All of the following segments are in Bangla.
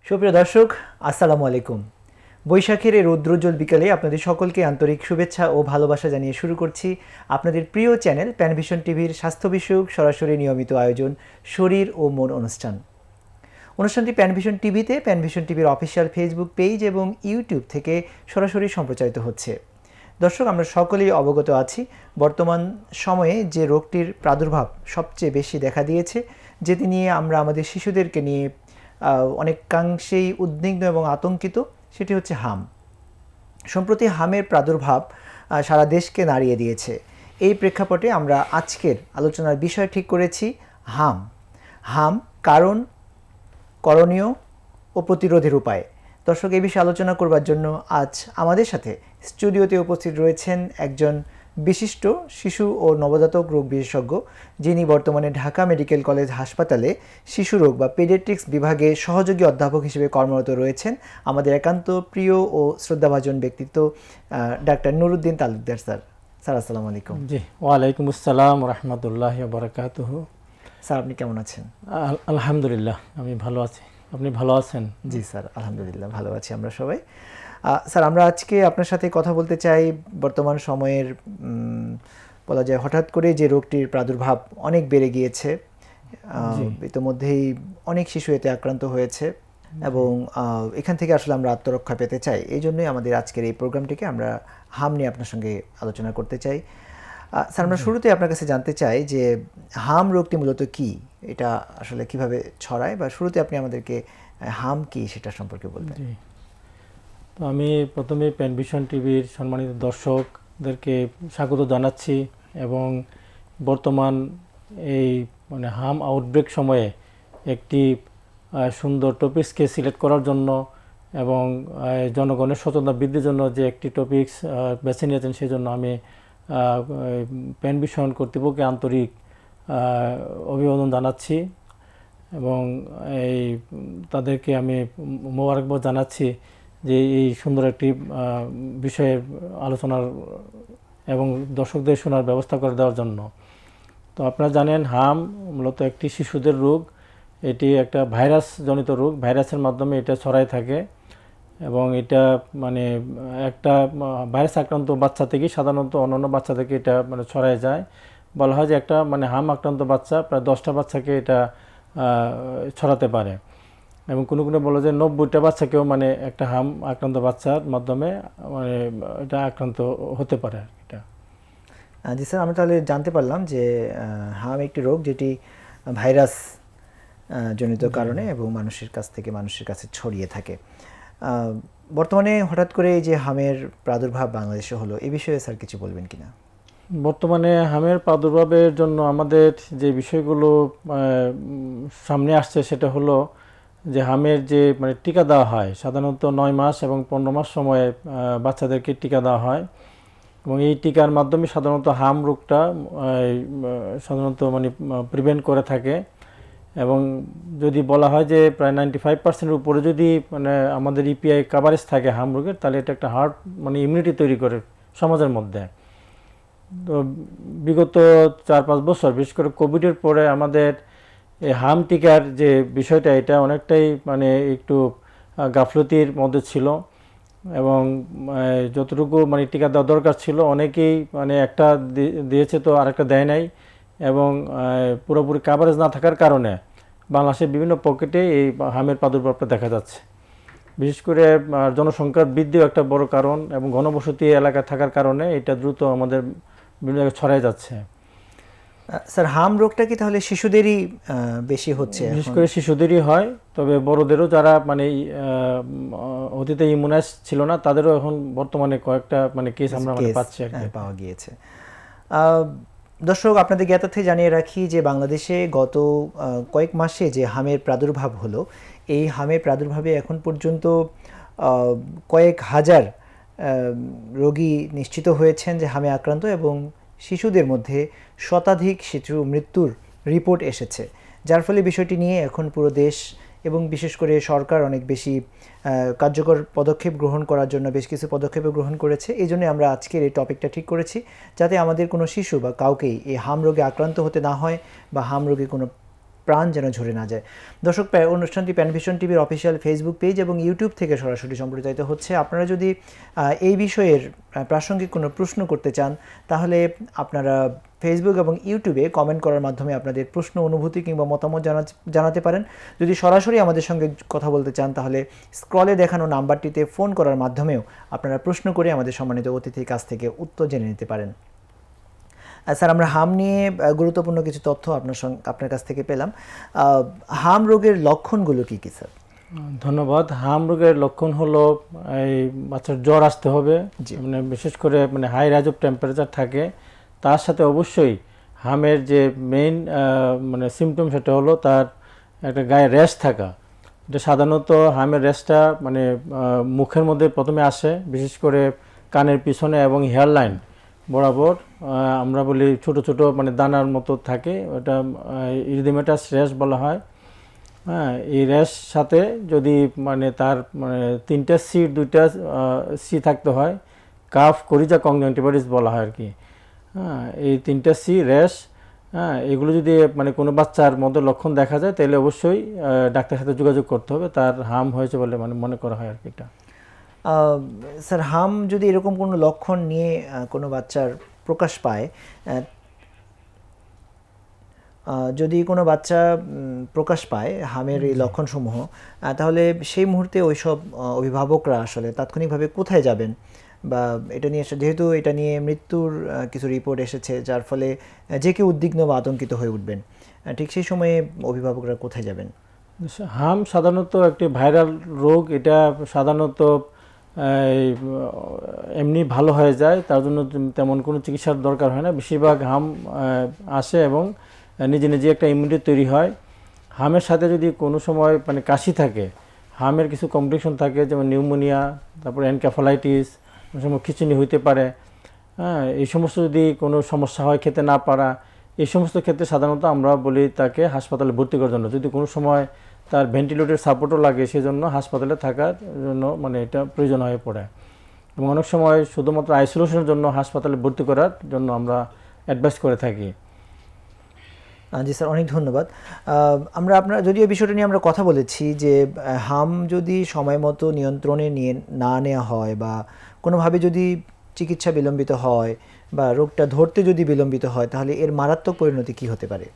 সুপ্রিয় দর্শক, আসসালামু আলাইকুম। বৈশাখের এই রৌদ্রোজ্জ্বল বিকালে আপনাদের সকলকে আন্তরিক শুভেচ্ছা ও ভালোবাসা জানিয়ে শুরু করছি আপনাদের প্রিয় চ্যানেল প্যানভিশন টিভির স্বাস্থ্য বিষয়ক সরাসরি নিয়মিত আয়োজন শরীর ও মন অনুষ্ঠানটি প্যানভিশন টিভিতে, প্যানভিশন টিভির অফিসিয়াল ফেসবুক পেজ এবং ইউটিউব থেকে সরাসরি সম্প্রচারিত হচ্ছে। দর্শক, আমরা সকলেই অবগত আছি বর্তমান সময়ে যে রোগটির প্রাদুর্ভাব সবচেয়ে বেশি দেখা দিয়েছে, যেটি নিয়ে আমরা আমাদের শিশুদেরকে নিয়ে অনেকাংশেই উদ্বিগ্ন এবং আতঙ্কিত, সেটি হচ্ছে হাম। সম্প্রতি হামের প্রাদুর্ভাব সারা দেশকে নাড়িয়ে দিয়েছে। এই প্রেক্ষাপটে আমরা আজকের আলোচনার বিষয় ঠিক করেছি হাম। হাম কারণ, করণীয় ও প্রতিরোধের উপায়। দর্শক, এই বিষয়ে আলোচনা করবার জন্য আজ আমাদের সাথে স্টুডিওতে উপস্থিত রয়েছেন একজন বিশিষ্ট শিশু ও নবজাতক রোগ বিশেষজ্ঞ, যিনি বর্তমানে ঢাকা মেডিকেল কলেজ হাসপাতালে শিশু রোগ বা পেডিয়াট্রিক্স বিভাগে সহযোগী অধ্যাপক হিসেবে কর্মরত রয়েছেন। আমাদের একান্ত প্রিয় ও শ্রদ্ধাভাজন ব্যক্তিত্ব doctor Nuruddin Talukdar sir. Sir, আসসালামু আলাইকুম। জি, ওয়ালাইকুম আসসালাম রহমতুল্লাহি ওয়া বারাকাতুহু। স্যার, আপনি কেমন আছেন? আলহামদুলিল্লাহ, আমি ভালো আছি। আপনি ভালো আছেন? জি স্যার, আলহামদুলিল্লাহ ভালো আছি আমরা সবাই। স্যার, আমরা আজকে আপনার সাথে কথা বলতে চাই বর্তমান সময়ের বলা যায় হঠাৎ করে যে রোগটির প্রাদুর্ভাব অনেক বেড়ে গিয়েছে। ইতিমধ্যেই অনেক শিশু এতে আক্রান্ত হয়েছে এবং এখান থেকে আসলে আমরা আত্মরক্ষা পেতে চাই। এই জন্যই আমাদের আজকের এই প্রোগ্রামটিকে আমরা হাম নিয়ে আপনার সঙ্গে আলোচনা করতে চাই। স্যার, আমরা শুরুতে আপনার কাছে জানতে চাই যে হাম রোগটি মূলত কি, এটা আসলে কিভাবে ছড়ায়, বা শুরুতে আপনি আমাদেরকে হাম কি সেটা সম্পর্কে বলবেন। তো আমি প্রথমে প্যানভিশন টিভির সম্মানিত দর্শকদেরকে স্বাগত জানাচ্ছি এবং বর্তমান এই হাম আউটব্রেক সময়ে একটি সুন্দর টপিক্সকে সিলেক্ট করার জন্য এবং জনগণের সচেতনতা বৃদ্ধির জন্য যে একটি টপিক্স বেছে নিয়েছেন, সেই জন্য আমি প্যানভিশন কর্তৃপক্ষকে আন্তরিক অভিবাদন জানাচ্ছি এবং তাদেরকে আমি মোবারকবাদ জানাচ্ছি যে এই সুন্দর একটি বিষয়ের আলোচনার এবং দর্শকদের শোনার ব্যবস্থা করে দেওয়ার জন্য। তো আপনারা জানেন, হাম মূলত একটি শিশুদের রোগ। এটি একটা ভাইরাস জনিত রোগ, ভাইরাসের মাধ্যমে এটা ছড়ায় থাকে এবং এটা একটা ভাইরাস আক্রান্ত বাচ্চা থেকে সাধারণত অন্যান্য বাচ্চা থেকে এটা ছড়ায় যায়। বলা হয় যে একটা হাম আক্রান্ত বাচ্চা প্রায় 10টা বাচ্চাকে এটা ছড়াতে পারে এবং কোনো বলে যে 90টা বাচ্চাকেও একটা হাম আক্রান্ত বাচ্চার মাধ্যমে এটা আক্রান্ত হতে পারে। এটা জি স্যার, আমরা তাহলে জানতে পারলাম যে হাম একটি রোগ যেটি ভাইরাস জনিত কারণে এবং মানুষের কাছ থেকে মানুষের কাছে ছড়িয়ে থাকে। বর্তমানে হঠাৎ করে এই যে হামের প্রাদুর্ভাব বাংলাদেশে হলো, এই বিষয়ে স্যার কিছু বলবেন কিনা? বর্তমানে হামের প্রাদুর্ভাবের জন্য আমাদের যে বিষয়গুলো সামনে আসছে সেটা হলো যে হামের যে টিকা দেওয়া হয়, সাধারণত 9 মাস এবং 15 মাস সময়ে বাচ্চাদেরকে টিকা দেওয়া হয় এবং এই টিকার মাধ্যমে সাধারণত হাম রোগটা সাধারণত প্রিভেন্ট করে থাকে এবং যদি বলা হয় যে প্রায় 95%-এর উপরে যদি আমাদের ইপিআই কাভারেজ থাকে হাম রোগের, তাহলে এটা একটা হার্ড ইমিউনিটি তৈরি করে সমাজের মধ্যে। তো বিগত 4-5 বছর, বিশেষ করে কোভিডের পরে আমাদের এই হাম টিকার যে বিষয়টা, এটা অনেকটাই একটু গাফলতির মধ্যে ছিল এবং যতটুকু টিকা দেওয়া দরকার ছিল অনেকেই একটা দিয়েছে তো আরেকটা দেয় নাই এবং পুরোপুরি কাভারেজ না থাকার কারণে বাংলাদেশের বিভিন্ন পকেটে এই হামের প্রাদুর্ভাবটা দেখা যাচ্ছে। বিশেষ করে জনসংখ্যার বৃদ্ধিও একটা বড় কারণ এবং ঘনবসতি এলাকা থাকার কারণে এটা দ্রুত আমাদের বিভিন্ন জায়গায় ছড়ায় যাচ্ছে। স্যার, হাম রোগটা কি তাহলে শিশুদেরই বেশি হচ্ছে? বিশেষ করে শিশুদেরই হয়, তবে বড়দেরও যারা অতীতে ইমিউনাইজ ছিল না তাদেরও এখন বর্তমানে কয়েকটা কেস আমরা পাচ্ছি পাওয়া গিয়েছে। দর্শক, আপনাদের জ্ঞাতার্থে জানিয়ে রাখি যে বাংলাদেশে গত কয়েক মাসে যে হামের প্রাদুর্ভাব হলো, এই হামের প্রাদুর্ভাবে এখন পর্যন্ত কয়েক হাজার রোগী নিশ্চিত হয়েছেন যে হামে আক্রান্ত এবং শিশুদের মধ্যে শতাধিক শিশু মৃত্যুর রিপোর্ট এসেছে, যার ফলে বিষয়টি নিয়ে এখন পুরো দেশ এবং বিশেষ করে সরকার অনেক বেশি কার্যকর পদক্ষেপ গ্রহণ করার জন্য বেশ কিছু পদক্ষেপ গ্রহণ করেছে। এই জন্য আমরা আজকের এই টপিকটা ঠিক করেছি, যাতে আমাদের কোনো শিশু বা কাউকেই এই হাম রোগে আক্রান্ত হতে না হয় বা হাম রোগে কোনো প্রাণ যেন ঝরে না যায়। দর্শক, অনুষ্ঠানটি প্যানভিশন টিভির অফিসিয়াল ফেসবুক পেজ এবং ইউটিউব থেকে সরাসরি সম্প্রচারিত হচ্ছে। আপনারা যদি এই বিষয়ের প্রাসঙ্গিক কোনো প্রশ্ন করতে চান তাহলে আপনারা ফেসবুক এবং ইউটিউবে কমেন্ট করার মাধ্যমে আপনাদের প্রশ্ন, অনুভূতি কিংবা মতামত জানাতে পারেন। যদি সরাসরি আমাদের সঙ্গে কথা বলতে চান তাহলে স্ক্রলে দেখানো নাম্বারটিতে ফোন করার মাধ্যমেও আপনারা প্রশ্ন করে আমাদের সম্মানিত অতিথির কাছ থেকে উত্তর জেনে নিতে পারেন। স্যার, আমরা হাম নিয়ে গুরুত্বপূর্ণ কিছু তথ্য আপনার কাছ থেকে পেলাম। হাম রোগের লক্ষণগুলো কী কী স্যার? ধন্যবাদ। হাম রোগের লক্ষণ হলো এই বাচ্চার জ্বর আসতে হবে, মানে বিশেষ করে মানে হাই রাইজ অফ টেম্পারেচার থাকে। তার সাথে অবশ্যই হামের যে মেইন মানে সিমটম সেটা হলো তার একটা গায়ে র্যাশ থাকা। এটা সাধারণত হামের র্যাশটা মানে মুখের মধ্যে প্রথমে আসে, বিশেষ করে কানের পিছনে এবং হেয়ার লাইন বরাবর আমরা বলি ছোট ছোট মানে দানার মতো থাকে, ওটা ইরিদেমাটাস র্যাশ বলা হয়। হ্যাঁ, এই র্যাশ সাথে যদি মানে তার মানে 3টা সি 2টা সি থাকতে হয়, কাফ, করিজা, কনজাংটিভাইটিস বলা হয় আর কি। হ্যাঁ, এই 3টা সি র্যাশ, হ্যাঁ, এগুলো যদি মানে কোনো বাচ্চার মধ্যে লক্ষণ দেখা যায় তাহলে অবশ্যই ডাক্তারের সাথে যোগাযোগ করতে হবে, তার হাম হয়েছে বলে মানে মনে করা হয় আর কি। এটা স্যার, হাম যদি এরকম কোনো লক্ষণ নিয়ে কোনো বাচ্চার প্রকাশ পায়, যদি কোনো বাচ্চা প্রকাশ পায় হামের এই লক্ষণসমূহ, তাহলে সেই মুহূর্তে ওইসব অভিভাবকরা আসলে তাৎক্ষণিকভাবে কোথায় যাবেন? বা এটা নিয়ে যেহেতু এটা নিয়ে মৃত্যুর কিছু রিপোর্ট এসেছে, যার ফলে যে কেউ উদ্বিগ্ন বা আতঙ্কিত হয়ে উঠবেন, ঠিক সেই সময়ে অভিভাবকরা কোথায় যাবেন? হাম সাধারণত একটি ভাইরাল রোগ। এটা সাধারণত এমনি ভালো হয়ে যায়, তার জন্য তেমন কোনো চিকিৎসার দরকার হয় না। বেশিরভাগ হাম আসে এবং নিজে নিজে একটা ইমিউনিটি তৈরি হয়। হামের সাথে যদি কোনো সময় মানে কাশি থাকে, হামের কিছু কমপ্লিকেশন থাকে, যেমন নিউমোনিয়া, তারপর এনকেফালাইটিস, কোনো সময় খিঁচুনি হইতে পারে। হ্যাঁ, এই সমস্ত যদি কোনো সমস্যা হয়, খেতে না পারা, এই সমস্ত ক্ষেত্রে সাধারণত আমরা বলি তাকে হাসপাতালে ভর্তি করার জন্য। যদি কোনো সময় তার ভেন্টিলেটর সাপোর্টও লাগে, সেজন্য হাসপাতালে থাকার জন্য মানে এটা প্রয়োজন হয়ে পড়ে। এবং অনেক সময় শুধুমাত্র আইসোলেশনের জন্য হাসপাতালে ভর্তি করার জন্য আমরা অ্যাডভাইস করে থাকি। জি স্যার, অনেক ধন্যবাদ। আপনার যদিও বিষয়টা নিয়ে আমরা কথা বলেছি যে হাম যদি সময় মতো নিয়ন্ত্রণে না নেওয়া হয় বা কোনোভাবে যদি চিকিৎসা বিলম্বিত হয় বা রোগটা ধরতে যদি বিলম্বিত হয়, তাহলে এর মারাত্মক পরিণতি কি হতে পারে?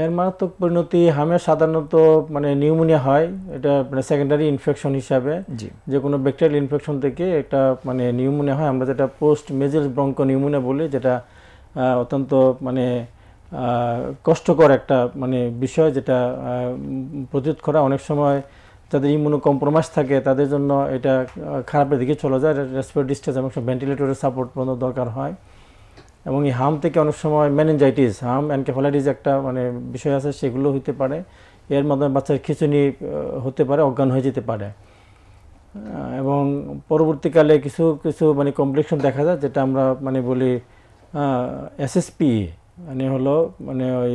এর মারাত্মক পরিণতি হামের সাধারণত মানে নিউমোনিয়া হয়, এটা মানে সেকেন্ডারি ইনফেকশন হিসাবে। যে কোনো ব্যাকটেরিয়াল ইনফেকশন থেকে একটা মানে নিউমোনিয়া হয়, আমরা যেটা পোস্ট মেজেলস ব্রঙ্কো নিউমোনিয়া বলি, যেটা অত্যন্ত মানে কষ্টকর একটা মানে বিষয়, যেটা প্রতিরোধ করা অনেক সময় যাদের ইমিউনো কম্প্রোমাইজ থাকে তাদের জন্য এটা খারাপের দিকে চলে যায়, রেসপিরেটরি ডিস্ট্রেস এবং ভেন্টিলেটরের সাপোর্ট পর্যন্ত দরকার হয়। এবং এই হাম থেকে অনেক সময় মেনিনজাইটিস, হাম এনকেফালাইটিস একটা মানে বিষয় আছে, সেগুলো হতে পারে। এর মাধ্যমে বাচ্চার খিঁচুনি হতে পারে, অজ্ঞান হয়ে যেতে পারে। এবং পরবর্তীকালে কিছু কিছু মানে কমপ্লিকেশন দেখা যায়, যেটা আমরা মানে বলি এসএসপি, মানে হলো মানে ওই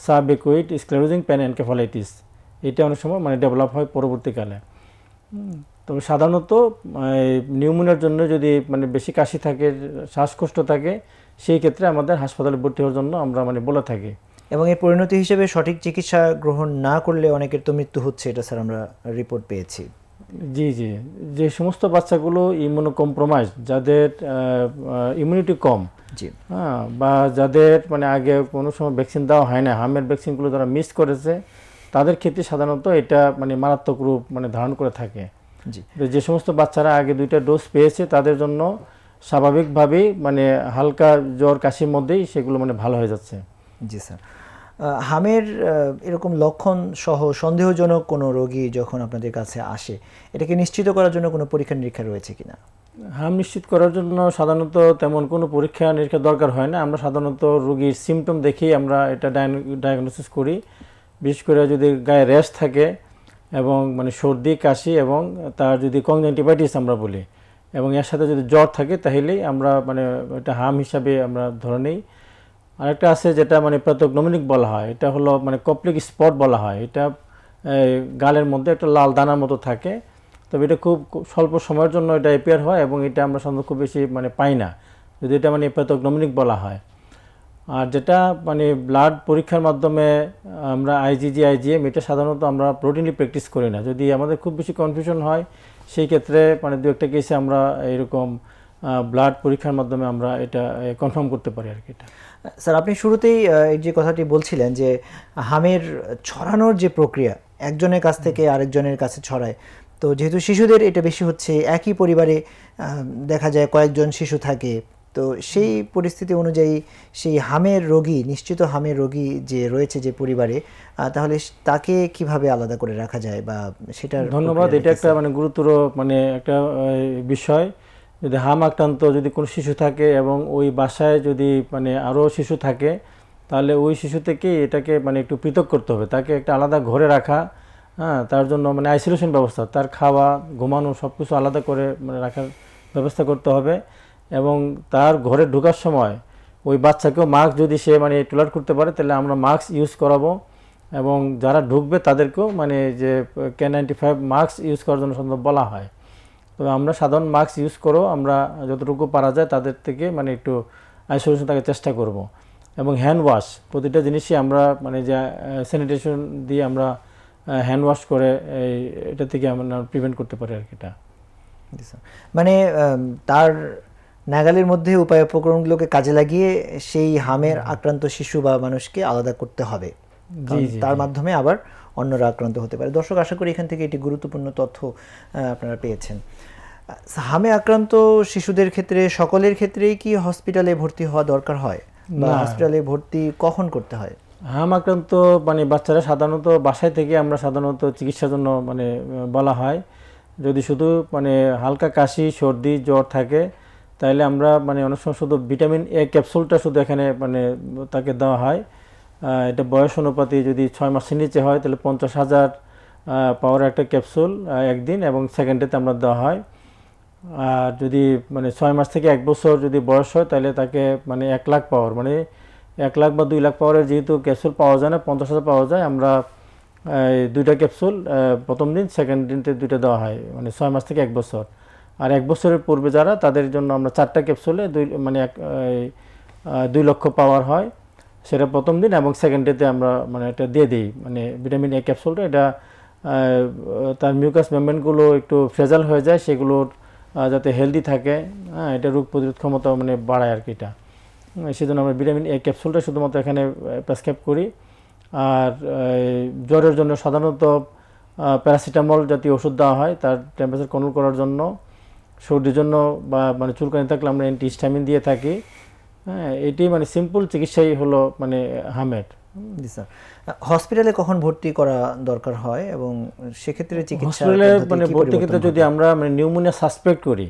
সাবএকুইট স্ক্লেরোজিং প্যানএনকেফালাইটিস। এটা অনেক সময় মানে ডেভেলপ হয় পরবর্তীকালে। তবে সাধারণত নিউমোনিয়ার জন্য যদি মানে বেশি কাশি থাকে, শ্বাসকষ্ট থাকে, সেই ক্ষেত্রে আমাদের হাসপাতালে ভর্তি হওয়ার জন্য আমরা মানে বলে থাকি। এবং এর পরিণতি হিসেবে সঠিক চিকিৎসা গ্রহণ না করলে অনেকের তো মৃত্যু হচ্ছে, এটা স্যার আমরা রিপোর্ট পেয়েছি। জি জি, যে সমস্ত বাচ্চাগুলো ইমিউনো কম্প্রোমাইজ, যাদের ইমিউনিটি কম, হ্যাঁ, বা যাদের মানে আগে কোনো সময় ভ্যাকসিন দেওয়া হয় না, হামের ভ্যাকসিনগুলো যারা মিস করেছে, তাদের ক্ষেত্রে সাধারণত এটা মানে মারাত্মক রূপ মানে ধারণ করে থাকে। যে সমস্ত বাচ্চারা আগে 2টা ডোজ পেয়েছে তাদের জন্য স্বাভাবিকভাবেই মানে হালকা জ্বর কাশির মধ্যেই সেগুলো মানে ভালো হয়ে যাচ্ছে। জি স্যার, হামের এরকম লক্ষণ সহ সন্দেহজনক কোনো রোগী যখন আপনাদের কাছে আসে, এটাকে নিশ্চিত করার জন্য কোনো পরীক্ষা নিরীক্ষা রয়েছে কিনা? হাম নিশ্চিত করার জন্য সাধারণত তেমন কোনো পরীক্ষা নিরীক্ষা দরকার হয় না। আমরা সাধারণত রোগীর সিমটম দেখেই আমরা এটা ডায়াগনোসিস করি। বিশেষ করে যদি গায়ে র্যাশ থাকে এবং মানে সর্দি, কাশি এবং তার যদি কনজাংটিভাইটিস আমরা বলি, এবং এর সাথে যদি জ্বর থাকে, তাহলেই আমরা মানে এটা হাম হিসাবে আমরা ধরে নিই। আরেকটা আছে যেটা মানে প্যাথোগনোমিক বলা হয়, এটা হলো মানে কপ্লিক স্পট বলা হয়। এটা গালের মধ্যে একটা লাল দানার মতো থাকে, তবে এটা খুব স্বল্প সময়ের জন্য এটা অ্যাপিয়ার হয় এবং এটা আমরা সাধারণত খুব বেশি মানে পাই না, যদি এটা মানে প্যাথোগনোমিক বলা হয়। আর যেটা মানে ব্লাড পরীক্ষার মাধ্যমে আমরা আইজিজি আইজিএম এটা সাধারণত আমরা রুটিনলি প্র্যাকটিস করি না। যদি আমাদের খুব বেশি কনফিউশন হয় সেই ক্ষেত্রে মানে দু একটা কেসে আমরা এরকম ব্লাড পরীক্ষার মাধ্যমে আমরা এটা কনফার্ম করতে পারি আর কি। এটা স্যার আপনি শুরুতেই এই যে কথাটি বলছিলেন যে হামের ছড়ানোর যে প্রক্রিয়া একজনের কাছ থেকে আরেকজনের কাছে ছড়ায়, তো যেহেতু শিশুদের এটা বেশি হচ্ছে, একই পরিবারে দেখা যায় কয়েকজন শিশু থাকে, তো সেই পরিস্থিতি অনুযায়ী সেই হামের রোগী, নিশ্চিত হামের রোগী যে রয়েছে যে পরিবারে, তাহলে তাকে কিভাবে আলাদা করে রাখা যায় বা সেটার ধন্যবাদ। এটা একটা মানে গুরুতর মানে একটা বিষয়। যদি হাম আক্রান্ত যদি কোনো শিশু থাকে এবং ওই বাসায় যদি মানে আরও শিশু থাকে, তাহলে ওই শিশু থেকে এটাকে মানে একটু পৃথক করতে হবে, তাকে একটা আলাদা ঘরে রাখা। হ্যাঁ, তার জন্য মানে আইসোলেশন ব্যবস্থা, তার খাওয়া ঘুমানো সব কিছু আলাদা করে মানে রাখার ব্যবস্থা করতে হবে। এবং তার ঘরে ঢোকার সময় ওই বাচ্চাকেও মাস্ক যদি সে মানে টলারেট করতে পারে তাহলে আমরা মাস্ক ইউজ করাবো। এবং যারা ঢুকবে তাদেরকেও মানে যে K95 মাস্ক ইউজ করার জন্য সাধারণত বলা হয়। তবে আমরা সাধারণ মাস্ক ইউজ করো, আমরা যতটুকু পারা যায় তাদের থেকে মানে একটু আইসোলেশন থাকার চেষ্টা করব। এবং হ্যান্ড ওয়াশ, প্রতিটা জিনিসই আমরা মানে যে স্যানিটেশন দিয়ে আমরা হ্যান্ড ওয়াশ করে এটা থেকে আমরা প্রিভেন্ট করতে পারি আর কি। এটা মানে তার নাগালের মধ্যে উপায় উপকরণগুলোকে কাজে লাগিয়ে সেই হামের আক্রান্ত শিশু বা মানুষকে আলাদা করতে হবে, তার মাধ্যমে আবার অন্যরা আক্রান্ত হতে পারে। দর্শক, আশা করি এখান থেকে এটি গুরুত্বপূর্ণ তথ্য আপনারা পেয়েছেন। হামে আক্রান্ত শিশুদের ক্ষেত্রে সকলের ক্ষেত্রেই কি হসপিটালে ভর্তি হওয়া দরকার হয়, বা হসপিটালে ভর্তি কখন করতে হয়? হাম আক্রান্ত মানে বাচ্চারা সাধারণত বাসায় থেকে আমরা সাধারণত চিকিৎসার জন্য মানে বলা হয়। যদি শুধু মানে হালকা কাশি সর্দি জ্বর থাকে তাহলে আমরা মানে অনেক সময় শুধু ভিটামিন এ ক্যাপসুলটা শুধু এখানে মানে তাকে দেওয়া হয়। এটা বয়স অনুপাতে যদি 6 মাসের নিচে হয় তাহলে 50,000 পাওয়ার একটা ক্যাপসুল একদিন, এবং সেকেন্ডেতে আমরা দেওয়া হয়। আর যদি মানে 6 মাস থেকে 1 বছর যদি বয়স হয় তাহলে তাকে মানে 1 লাখ পাওয়ার, মানে 1 লাখ বা 2 লাখ পাওয়ারের যেহেতু ক্যাপসুল পাওয়া যায় না, 50,000 পাওয়া যায়, আমরা 2টা ক্যাপসুল প্রথম দিন সেকেন্ড দিনতে 2টা দেওয়া হয়, মানে 6 মাস থেকে 1 বছর। আর 1 বছরের পূর্বে যারা তাদের জন্য আমরা 4টা ক্যাপসুলে 2 লক্ষ পাওয়ার হয়, সেটা প্রথম দিন, এবং সেকেন্ড ডেতে আমরা মানে এটা দিয়ে দিই মানে ভিটামিন এ ক্যাপসুলটা। এটা তার মিউকাস মেমব্রেনগুলো একটু ফ্রেজাল হয়ে যায়, সেগুলোর যাতে হেলদি থাকে, হ্যাঁ, এটা রোগ প্রতিরোধ ক্ষমতা মানে বাড়ায় আর কি। এটা সেজন্য আমরা ভিটামিন এ ক্যাপসুলটা শুধুমাত্র এখানে প্রেসক্রাইব করি। আর জ্বরের জন্য সাধারণত প্যারাসিটামল জাতীয় ওষুধ দেওয়া হয় তার টেম্পারেচার কন্ট্রোল করার জন্য। সর্দির জন্য বা মানে চুলকানি থাকলে আমরা অ্যান্টিহিস্টামিন দিয়ে থাকি। হ্যাঁ, এটি মানে সিম্পল চিকিৎসাই হলো মানে হামের। জি স্যার, হসপিটালে কখন ভর্তি করা দরকার হয় এবং সেক্ষেত্রে চিকিৎসা হসপিটালে মানে ভর্তির ক্ষেত্রে যদি আমরা মানে নিউমোনিয়া সাসপেক্ট করি,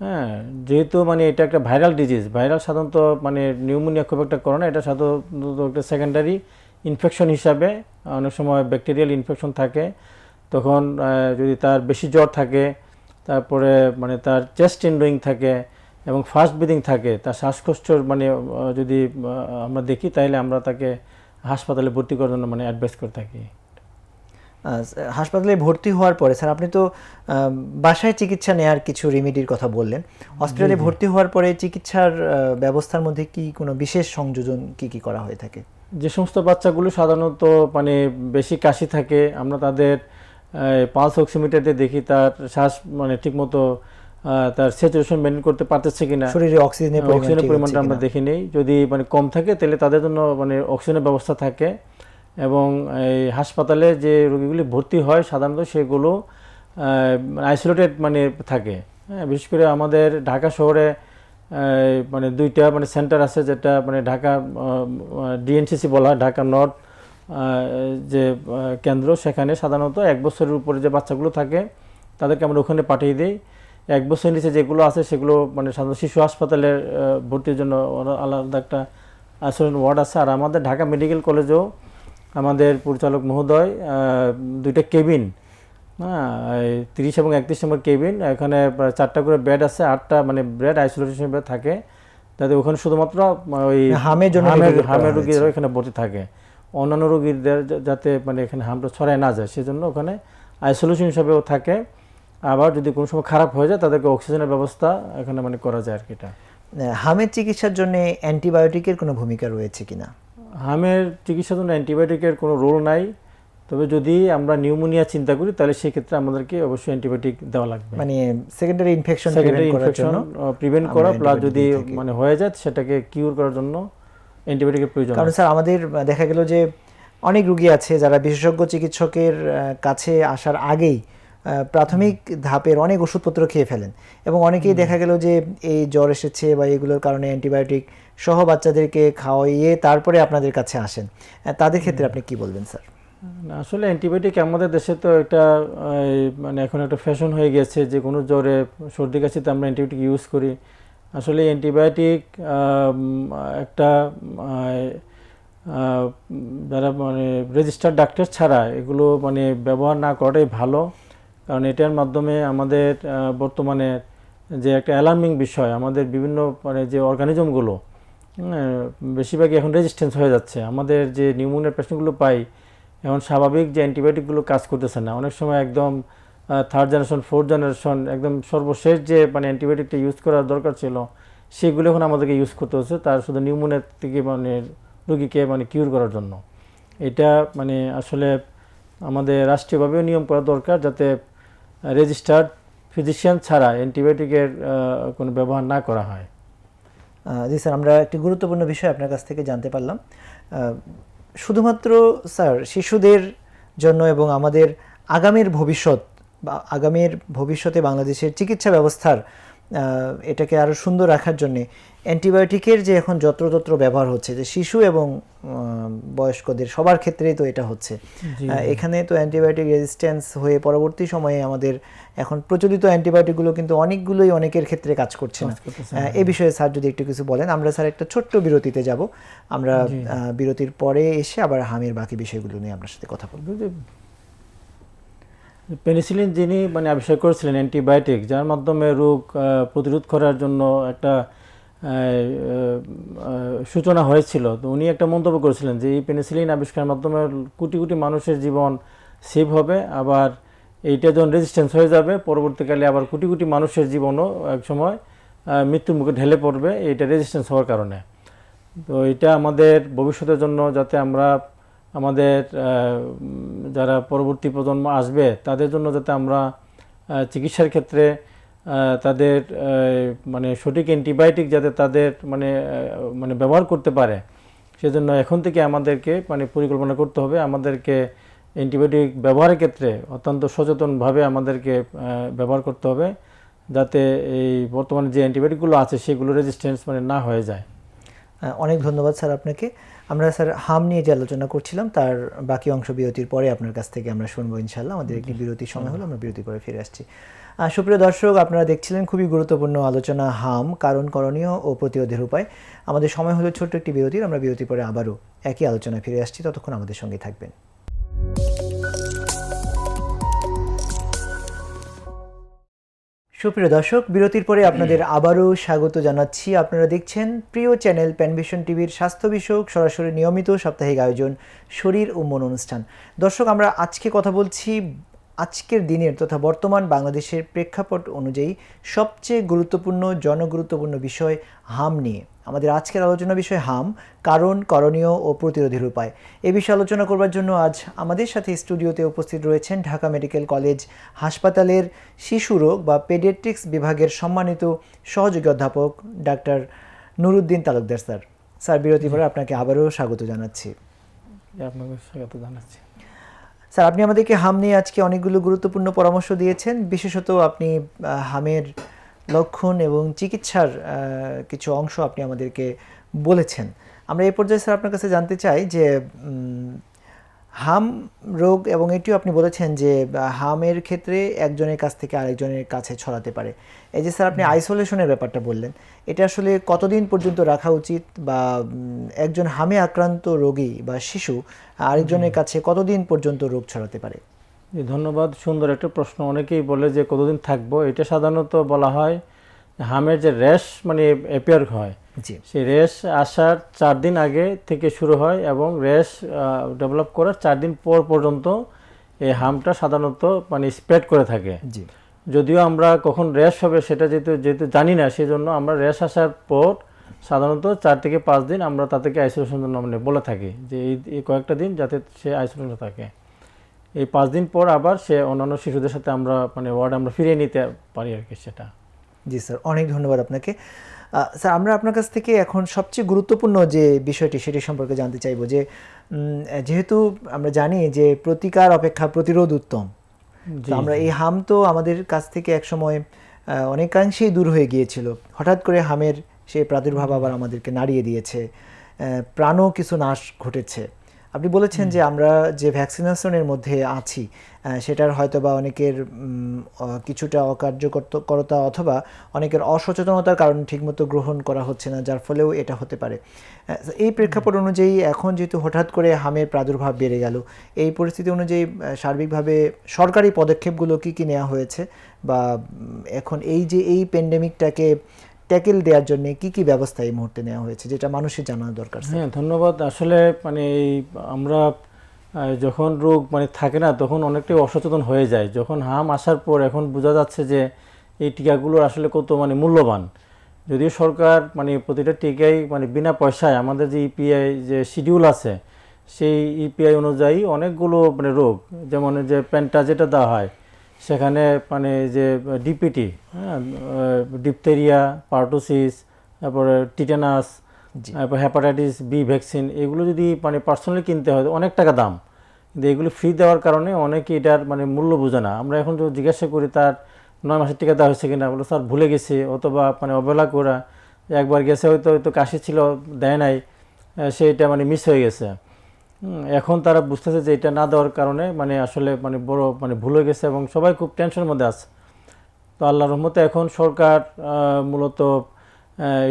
হ্যাঁ, যেহেতু মানে এটা একটা ভাইরাল ডিজিজ, ভাইরাল সাধারণত মানে নিউমোনিয়া খুব একটা করে না, এটা সাধারণত একটা সেকেন্ডারি ইনফেকশন হিসাবে, অনেক সময় ব্যাকটেরিয়াল ইনফেকশন থাকে। তখন যদি তার বেশি জ্বর থাকে, তারপরে মানে তার চেস্ট ইনডোয়িং থাকে এবং ফাস্ট ব্রিদিং থাকে, তার শ্বাসকষ্টর মানে যদি আমরা দেখি তাহলে আমরা তাকে হাসপাতালে ভর্তি করার জন্য মানে অ্যাডভাইস করে থাকি। হাসপাতালে ভর্তি হওয়ার পরে স্যার আপনি তো বাসায় চিকিৎসা নেওয়ার কিছু রেমেডির কথা বললেন, হসপিটালে ভর্তি হওয়ার পরে চিকিৎসার ব্যবস্থার মধ্যে কি কোনো বিশেষ সংযোজন কি করা হয়ে থাকে? যে সমস্ত বাচ্চাগুলো সাধারণত মানে বেশি কাশি থাকে, আমরা তাদের পালস অক্সিমিটারে দেখি তার শ্বাস মানে ঠিকমতো তার স্যাচুরেশন মেনটেন করতে পারতেছে কিনা, শরীরে অক্সিজেনের পরিমাণটা আমরা দেখি নেই। যদি মানে কম থাকে তাহলে তাদের জন্য মানে অক্সিজেনের ব্যবস্থা থাকে। এবং এই হাসপাতালে যে রোগীগুলি ভর্তি হয় সাধারণত সেগুলো আইসোলেটেড মানে থাকে। হ্যাঁ, বিশেষ করে আমাদের ঢাকা শহরে মানে 2টা মানে সেন্টার আছে, যেটা মানে ঢাকা ডিএনসিসি বলা হয়, ঢাকা নর্থ যে কেন্দ্র, সেখানে সাধারণত 1 বছরের উপরে যে বাচ্চাগুলো থাকে তাদেরকে আমরা ওখানে পাঠিয়ে দিই। 1 বছরের নিচে যেগুলো আছে সেগুলো মানে সাধারণত শিশু হাসপাতালে ভর্তির জন্য আলাদা একটা আইসোলেশন ওয়ার্ড আছে। আর আমাদের ঢাকা মেডিকেল কলেজেও আমাদের পরিচালক মহোদয় 2টা কেবিন, হ্যাঁ, 30 এবং 31 নম্বর কেবিন, এখানে 4টা করে বেড আছে, 8টা মানে বেড আইসোলেশন বেড থাকে, যাতে ওখানে শুধুমাত্র ওই হামের রোগীরা এখানে ভর্তি থাকে, অন্যান্য রোগীদের যাতে মানে এখানে হামটা ছড়ায় না যায় সেজন্য ওখানে আইসোলেশন হিসাবেও থাকে। আবার যদি কোনো সময় খারাপ হয়ে যায় তাদেরকে অক্সিজেনের ব্যবস্থা এখানে মানে করা যায় আর কি। এটা হামের চিকিৎসার জন্য অ্যান্টিবায়োটিকের কোনো ভূমিকা রয়েছে কিনা? হামের চিকিৎসার জন্য অ্যান্টিবায়োটিকের কোনো রোল নাই, তবে যদি আমরা নিউমোনিয়া চিন্তা করি তাহলে সেক্ষেত্রে আমাদেরকে অবশ্যই অ্যান্টিবায়োটিক দেওয়া লাগবে। মানে সেকেন্ডারি ইনফেকশন সেকেন্ডারি প্রিভেন্ট করার ইনফেকশন জন্য প্রিভেন্ট আমরা করা, প্লাস antibiotic যদি দিয়ে থাকি। মানে হয়ে যায় সেটাকে কিউর করার জন্য অ্যান্টিবায়োটিকের প্রয়োজন কারণ আছে। স্যার আমাদের দেখা গেল যে অনেক রোগী আছে যারা বিশেষজ্ঞ চিকিৎসকের কাছে আসার আগেই প্রাথমিক ধাপের অনেক ওষুধপত্র খেয়ে ফেলেন, এবং অনেকেই দেখা গেল যে এই জ্বর এসেছে বা এগুলোর কারণে অ্যান্টিবায়োটিক সহ বাচ্চাদেরকে খাওয়াইয়ে তারপরে আপনাদের কাছে আসেন। তাদের ক্ষেত্রে আপনি কি বলবেন স্যার? না, আসলে অ্যান্টিবায়োটিক আমাদের দেশে তো একটা মানে এখন একটা ফ্যাশন হয়ে গেছে যে কোনো জ্বরে সর্দি কাশিতে আমরা অ্যান্টিবায়োটিক ইউজ করি। আসলে অ্যান্টিবায়োটিক একটা যারা মানে রেজিস্টার্ড ডাক্তার ছাড়া এগুলো মানে ব্যবহার না করাটাই ভালো, কারণ এটার মাধ্যমে আমাদের বর্তমানে যে একটা অ্যালার্মিং বিষয়, আমাদের বিভিন্ন মানে যে অর্গানিজমগুলো বেশিরভাগই এখন রেজিস্ট্যান্স হয়ে যাচ্ছে। আমাদের যে নিউমোনিয়ার পেশেন্টগুলো পাই এখন স্বাভাবিক যে অ্যান্টিবায়োটিকগুলো কাজ করতেছে না, অনেক সময় একদম থার্ড জেনারেশন ফোর্থ জেনারেশন একদম সর্বশেষ যে মানে অ্যান্টিবায়োটিকটা ইউজ করার দরকার ছিল সেগুলো এখন আমাদেরকে ইউজ করতে হচ্ছে তার শুধু নিউমোনিয়া থেকে মানে রোগীকে মানে কিউর করার জন্য। এটা মানে আসলে আমাদের রাষ্ট্রীয়ভাবেও নিয়ম করা দরকার যাতে রেজিস্টার্ড ফিজিশিয়ান ছাড়া অ্যান্টিবায়োটিকের কোনো ব্যবহার না করা হয়। জি স্যার, আমরা একটি গুরুত্বপূর্ণ বিষয় আপনার কাছ থেকে জানতে পারলাম। শুধুমাত্র স্যার শিশুদের জন্য এবং আমাদের আগামীর ভবিষ্যৎ বা আগামীর ভবিষ্যতে বাংলাদেশের চিকিৎসা ব্যবস্থার এটাকে আরও সুন্দর রাখার জন্যে অ্যান্টিবায়োটিকের যে এখন যত্রতত্র ব্যবহার হচ্ছে, যে শিশু এবং বয়স্কদের সবার ক্ষেত্রেই তো এটা হচ্ছে, এখানে তো অ্যান্টিবায়োটিক রেজিস্ট্যান্স হয়ে পরবর্তী সময়ে আমাদের এখন প্রচলিত অ্যান্টিবায়োটিকগুলো কিন্তু অনেকগুলোই অনেকের ক্ষেত্রে কাজ করছে না। এই বিষয়ে স্যার যদি একটু কিছু বলেন। আমরা স্যার একটা ছোট্ট বিরতিতে যাব, আমরা বিরতির পরে এসে আবার হামের বাকি বিষয়গুলো নিয়ে আপনার সাথে কথা বলবো। পেনিসিলিন যিনি মানে আবিষ্কার করেছিলেন অ্যান্টিবায়োটিক, যার মাধ্যমে রোগ প্রতিরোধ করার জন্য একটা সূচনা হয়েছিল, তো উনি একটা মন্তব্য করেছিলেন যে এই পেনিসিলিন আবিষ্কারের মাধ্যমে কোটি কোটি মানুষের জীবন সেভ হবে, আবার এইটা যখন রেজিস্ট্যান্স হয়ে যাবে পরবর্তীকালে আবার কোটি কোটি মানুষের জীবনও একসময় মৃত্যুর মুখে ঢেলে পড়বে এইটা রেজিস্ট্যান্স হওয়ার কারণে। তো এটা আমাদের ভবিষ্যতের জন্য যাতে আমরা আমাদের যারা পরবর্তী প্রজন্ম আসবে তাদের জন্য যাতে আমরা চিকিৎসার ক্ষেত্রে তাদের মানে সঠিক অ্যান্টিবায়োটিক যাতে তাদের মানে মানে ব্যবহার করতে পারে, সেজন্য এখন থেকে আমাদেরকে মানে পরিকল্পনা করতে হবে। আমাদেরকে অ্যান্টিবায়োটিক ব্যবহারের ক্ষেত্রে অত্যন্ত সচেতনভাবে আমাদেরকে ব্যবহার করতে হবে, যাতে এই বর্তমানে যে অ্যান্টিবায়োটিকগুলো আছে সেগুলো রেজিস্ট্যান্স মানে না হয়ে যায়। অনেক ধন্যবাদ স্যার আপনাকে। আমরা স্যার হাম নিয়ে যে আলোচনা করছিলাম তার বাকি অংশ বিরতির পরে আপনার কাছ থেকে আমরা শুনবো ইনশাল্লাহ। আমাদের একটি বিরতির সময় হলো, আমরা বিরতি করে ফিরে আসছি। সুপ্রিয় দর্শক, আপনারা দেখছিলেন খুবই গুরুত্বপূর্ণ আলোচনা হাম, কারণ, করণীয় ও প্রতিরোধের উপায়। আমাদের সময় হলো ছোট্ট একটি বিরতির, আমরা বিরতির পরে আবারও একই আলোচনায় ফিরে আসছি, ততক্ষণ আমাদের সঙ্গে থাকবেন। সুপ্রিয় দর্শক, বিরতির পরে আপনাদের আবারও স্বাগত জানাচ্ছি। আপনারা দেখছেন প্রিয় চ্যানেল প্যানভিশন টিভির স্বাস্থ্য বিষয়ক সরাসরি নিয়মিত সাপ্তাহিক আয়োজন শরীর ও মন অনুষ্ঠান। দর্শক, আমরা আজকে কথা বলছি আজকের দিনের তথা বর্তমান বাংলাদেশের প্রেক্ষাপট অনুযায়ী সবচেয়ে গুরুত্বপূর্ণ জনগুরুত্বপূর্ণ বিষয় হাম নিয়ে। আমাদের আজকের আলোচনা বিষয় হাম, কারণ, করণীয় ও প্রতিরোধের উপায়। এ বিষয়ে আলোচনা করবার জন্য আজ আমাদের সাথে স্টুডিওতে উপস্থিত রয়েছেন ঢাকা মেডিকেল কলেজ হাসপাতালের শিশু রোগ বা পেডিয়াট্রিক্স বিভাগের সম্মানিত সহযোগী অধ্যাপক doctor Nuruddin Talukdar sir. Sir, বিরতি পরে আপনাকে আবারও স্বাগত জানাচ্ছি। আপনাকে স্বাগত জানাচ্ছি। স্যার, আপনি আমাদেরকে হাম নিয়ে আজকে অনেকগুলো গুরুত্বপূর্ণ পরামর্শ দিয়েছেন। বিশেষত আপনি হামের লক্ষণ এবং চিকিৎসার কিছু অংশ আপনি আমাদেরকে বলেছেন। আমরা এই পর্যায়ে স্যার আপনার কাছে জানতে চাই যে হাম রোগ, এবং এটিও আপনি বলেছেন যে হামের ক্ষেত্রে একজনের কাছ থেকে আরেকজনের কাছে ছড়াতে পারে। এই যে স্যার আপনি আইসোলেশনের ব্যাপারটা বললেন, এটা আসলে কতদিন পর্যন্ত রাখা উচিত, বা একজন হামে আক্রান্ত রোগী বা শিশু আরেকজনের কাছে কতদিন পর্যন্ত রোগ ছড়াতে পারে? ধন্যবাদ, সুন্দর একটা প্রশ্ন। অনেকেই বলে যে কতদিন থাকবো। এটা সাধারণত বলা হয় হামের যে র্যাশ মানে অ্যাপিয়ার হয়, সেই র্যাশ আসার 4 দিন আগে থেকে শুরু হয় এবং র্যাশ ডেভেলপ করার 4 দিন পর পর্যন্ত এই হামটা সাধারণত মানে স্প্রেড করে থাকে। যদিও আমরা কখন র্যাশ হবে সেটা যেহেতু যেহেতু জানি না, সেই জন্য আমরা র্যাশ আসার পর সাধারণত 4 থেকে 5 দিন আমরা তাদেরকে আইসোলেশন জন্য মানে বলে থাকি যে এই কয়েকটা দিন যাতে সে আইসোলেশনে থাকে। এই 5 দিন পর আবার সে অন্যান্য শিশুদের সাথে আমরা মানে ওয়ার্ডে আমরা ফিরিয়ে নিতে পারি আর কি সেটা। জি স্যার, অনেক ধন্যবাদ আপনাকে। স্যার, আমরা আপনার কাছ থেকে এখন সবচেয়ে গুরুত্বপূর্ণ যে বিষয়টি সেটি সম্পর্কে জানতে চাইবো যে যেহেতু আমরা জানি যে প্রতিকার অপেক্ষা প্রতিরোধ উত্তম, তো আমরা এই হাম তো আমাদের কাছ থেকে একসময় অনেকাংশেই দূর হয়ে গিয়েছিল, হঠাৎ করে হামের সেই প্রাদুর্ভাব আবার আমাদেরকে নাড়িয়ে দিয়েছে, প্রাণও কিছু নাশ ঘটেছে। আপনি বলেছেন যে আমরা যে ভ্যাকসিনেশনের মধ্যে আছি সেটার হয়তো বা অনেকের কিছুটা অকার্যকরতা অথবা অনেকের অসচেতনতার কারণে ঠিকমতো গ্রহণ করা হচ্ছে না, যার ফলেও এটা হতে পারে। এই প্রেক্ষাপট অনুযায়ী এখন যেহেতু হঠাৎ করে হামের প্রাদুর্ভাব বেড়ে গেল, এই পরিস্থিতি অনুযায়ী সার্বিকভাবে সরকারি পদক্ষেপগুলো কি কি নেওয়া হয়েছে, বা এখন এই যে এই প্যান্ডেমিকটাকে ট্যাকেল দেওয়ার জন্য কি কি ব্যবস্থা এই মুহূর্তে নেওয়া হয়েছে যেটা মানুষের জানা দরকার? হ্যাঁ, ধন্যবাদ। আসলে মানে আমরা যখন রোগ মানে থাকে না তখন অনেকটাই অসচেতন হয়ে যায়। যখন হাম আসার পর এখন বোঝা যাচ্ছে যে এই টিকাগুলো আসলে কত মানে মূল্যবান। যদিও সরকার মানে প্রতিটা টিকাই মানে বিনা পয়সায় আমাদের যে ইপিআই যে শিডিউল আছে সেই ইপিআই অনুযায়ী অনেকগুলো মানে রোগ, যেমন যে পেন্টা যেটা দেওয়া হয় সেখানে মানে যে ডিপিটি, হ্যাঁ, ডিপথেরিয়া, পার্টোসিস, তারপরে টিটানাস, তারপর হেপাটাইটিস বি ভ্যাকসিন, এগুলো যদি মানে পার্সোনালি কিনতে হয় অনেক টাকা দাম, কিন্তু এগুলো ফ্রি দেওয়ার কারণে অনেকে এটার মানে মূল্য বোঝে না। আমরা এখন যদি জিজ্ঞাসা করি তার 9 মাসের টিকা দেওয়া হয়েছে কিনা, বলে স্যার ভুলে গেছে, অথবা মানে অবহেলা করা, একবার গেছে হয়তো কাশি ছিল দেয় নাই, সেইটা মানে মিস হয়ে গেছে। এখন তারা বুঝতেছে যে এটা না দেওয়ার কারণে মানে আসলে মানে বড় মানে ভুল হয়ে গেছে এবং সবাই খুব টেনশনের মধ্যে আছে। তো আল্লাহর রহমতে এখন সরকার মূলত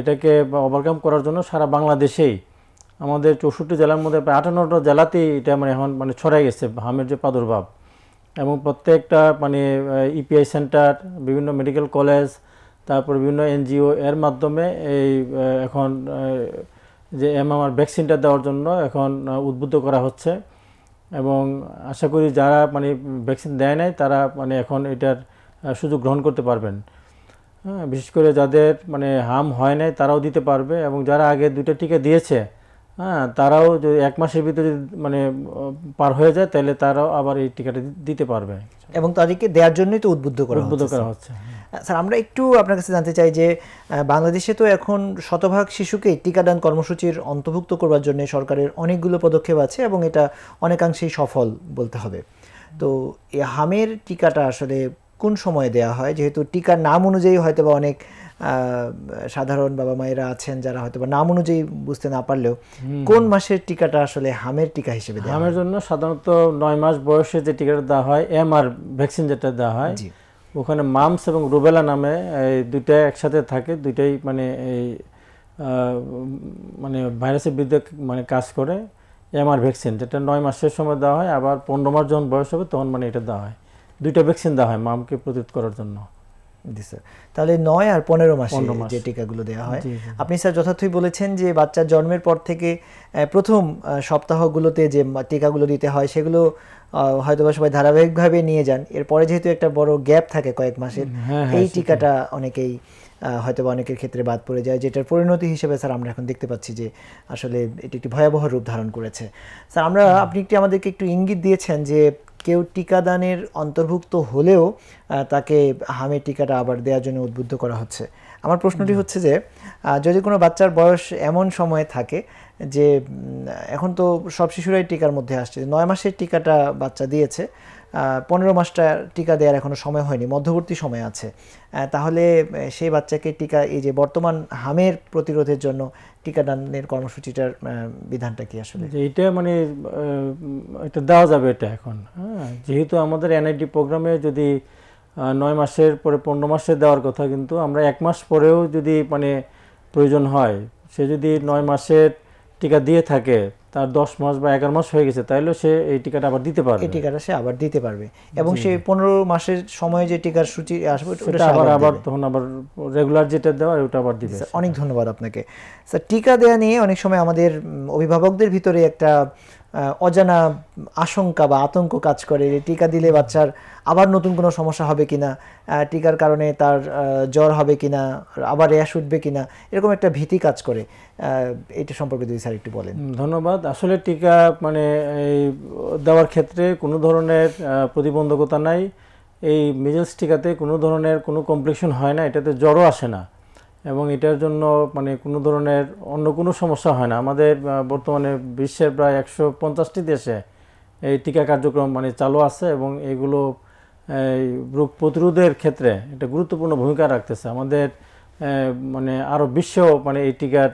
এটাকে ওভারকাম করার জন্য সারা বাংলাদেশেই আমাদের 64 জেলার মধ্যে প্রায় 58টা জেলাতেই এটা মানে এখন মানে ছড়াই গেছে হামের যে প্রাদুর্ভাব, এবং প্রত্যেকটা মানে ইপিআই সেন্টার, বিভিন্ন মেডিকেল কলেজ, তারপর বিভিন্ন এনজিও এর মাধ্যমে এই এখন যে এমআর ভ্যাকসিনটা দেওয়ার জন্য এখন উদ্বুদ্ধ করা হচ্ছে, এবং আশা করি যারা মানে ভ্যাকসিন দেয় নাই তারা মানে এখন এটার সুযোগ গ্রহণ করতে পারবেন। হ্যাঁ, বিশেষ করে যাদের মানে হাম হয় নাই তারাও দিতে পারবে, এবং যারা আগে 2টা টিকা দিয়েছে হ্যাঁ তারাও যদি 1 মাসের ভিতরে যদি মানে পার হয়ে যায় তাহলে তারাও আবার এই টিকাটা দিতে পারবে, এবং তাদেরকে দেওয়ার জন্যই তো উদ্বুদ্ধ করা হচ্ছে। স্যার, আমরা একটু আপনার কাছে জানতে চাই যে বাংলাদেশে তো এখন শতভাগ শিশুকে টিকাদান কর্মসূচির অন্তর্ভুক্ত করবার জন্য সরকারের অনেকগুলো পদক্ষেপ আছে এবং এটা অনেকাংশেই সফল বলতে হবে। তো এই হামের টিকাটা আসলে কোন সময়ে দেওয়া হয়, যেহেতু টিকার নাম অনুযায়ী হয়তো বা অনেক সাধারণ বাবা মায়েরা আছেন যারা হয়তো বা নাম অনুযায়ী বুঝতে না পারলেও কোন মাসের টিকাটা আসলে হামের টিকা হিসেবে দেওয়া হয়? হামের জন্য সাধারণত 9 মাস বয়সে যে টিকাটা দেওয়া হয়, এমআর ভ্যাকসিন যেটা দেওয়া হয়, ওখানে মামস এবং রুবেলা নামে এই দুইটা একসাথে থাকে, দুইটাই মানে এই মানে ভাইরাসের বিরুদ্ধে মানে কাজ করে। এমআর ভ্যাকসিন যেটা 9 মাসের সময় দেওয়া হয়, আবার 15 মাস যখন বয়স হবে তখন মানে এটা দেওয়া হয়। দুইটা ভ্যাকসিন দেওয়া হয় মামকে প্রতিরোধ করার জন্য। জি স্যার, তাহলে 9 আর 15 মাসে যে টিকাগুলো দেওয়া হয়, আপনি স্যার যথার্থই বলেছেন যে বাচ্চার জন্মের পর থেকে প্রথম সপ্তাহগুলোতে যে টিকাগুলো দিতে হয় সেগুলো হয়তো বা সবাই ধারাবাহিকভাবে নিয়ে যান, এরপরে যেহেতু একটা বড় গ্যাপ থাকে কয়েক মাসের, এই টিকাটা অনেকেই হয়তো বা অনেকের ক্ষেত্রে বাদ পড়ে যায়, যেটার পরিণতি হিসেবে স্যার আমরা এখন দেখতে পাচ্ছি যে আসলে এটি একটি ভয়াবহ রূপ ধারণ করেছে। স্যার, আপনি আমাদেরকে একটু ইঙ্গিত দিয়েছেন যে কেউ টিকাদানের অন্তর্ভুক্ত হলেও তাকে হামের টিকাটা আবার দেওয়ার জন্য উদ্বুদ্ধ করা হচ্ছে। আমার প্রশ্নটি হচ্ছে যে যদি কোনো বাচ্চার বয়স এমন সময়ে থাকে যে এখন তো সব শিশুরাই টিকার মধ্যে আসছে, 9 মাসের টিকাটা বাচ্চা দিয়েছে, 15 মাসটা টিকা দেওয়ার এখনো সময় হয়নি, মধ্যবর্তী সময় আছে, তাহলে সেই বাচ্চাকে টিকা এই যে বর্তমান হামের প্রতিরোধের জন্য টিকাদানের কর্মসূচিটার বিধানটা কি আসলে? এইটা মানে এটা দেওয়া যাবে এটা এখন, হ্যাঁ, যেহেতু আমাদের এনআইডি প্রোগ্রামে যদি 9 মাসের পরে 15 মাসে দেওয়ার কথা, কিন্তু আমরা 1 মাস পরেও যদি মানে প্রয়োজন হয়, সে যদি 9 মাসের টিকা দিয়ে থাকে তার 10 মাস বা 11 মাস হয়ে গেছে, তাইলেও সে এই টিকাটা আবার দিতে পারবে। এই টিকাটা সে আবার দিতে পারবে এবং সেই 15 মাসের সময় যে টিকার সূচি আসবে ওটা সেটা সে আবার আবার দেবে। তখন আবার রেগুলার যেটা দেওয়া ওটা আবার দিবে। স্যার, অনেক ধন্যবাদ আপনাকে। স্যার, টিকা দেওয়া নিয়ে অনেক সময় আমাদের অভিভাবকদের ভিতরে একটা অজানা আশঙ্কা বা আতঙ্ক কাজ করে যে টিকা দিলে বাচ্চার আবার নতুন কোনো সমস্যা হবে কিনা, টিকার কারণে তার জ্বর হবে কিনা, আবার র্যাশ উঠবে কিনা, এরকম একটা ভীতি কাজ করে। এটা সম্পর্কে যদি স্যার একটু বলেন। ধন্যবাদ। আসলে টিকা মানে এই দেওয়ার ক্ষেত্রে কোনো ধরনের প্রতিবন্ধকতা নাই। এই মিজেলস টিকাতে কোনো ধরনের কোনো কমপ্লিকেশন হয় না, এটাতে জ্বরও আসে না এবং এটার জন্য মানে কোনো ধরনের অন্য কোনো সমস্যা হয় না। আমাদের বর্তমানে বিশ্বের প্রায় 150টি দেশে এই টিকা কার্যক্রম মানে চালু আছে এবং এগুলো এই রোগ প্রতিরোধের ক্ষেত্রে একটা গুরুত্বপূর্ণ ভূমিকা রাখতেছে। আমাদের মানে আরও বিশ্বেও মানে এই টিকার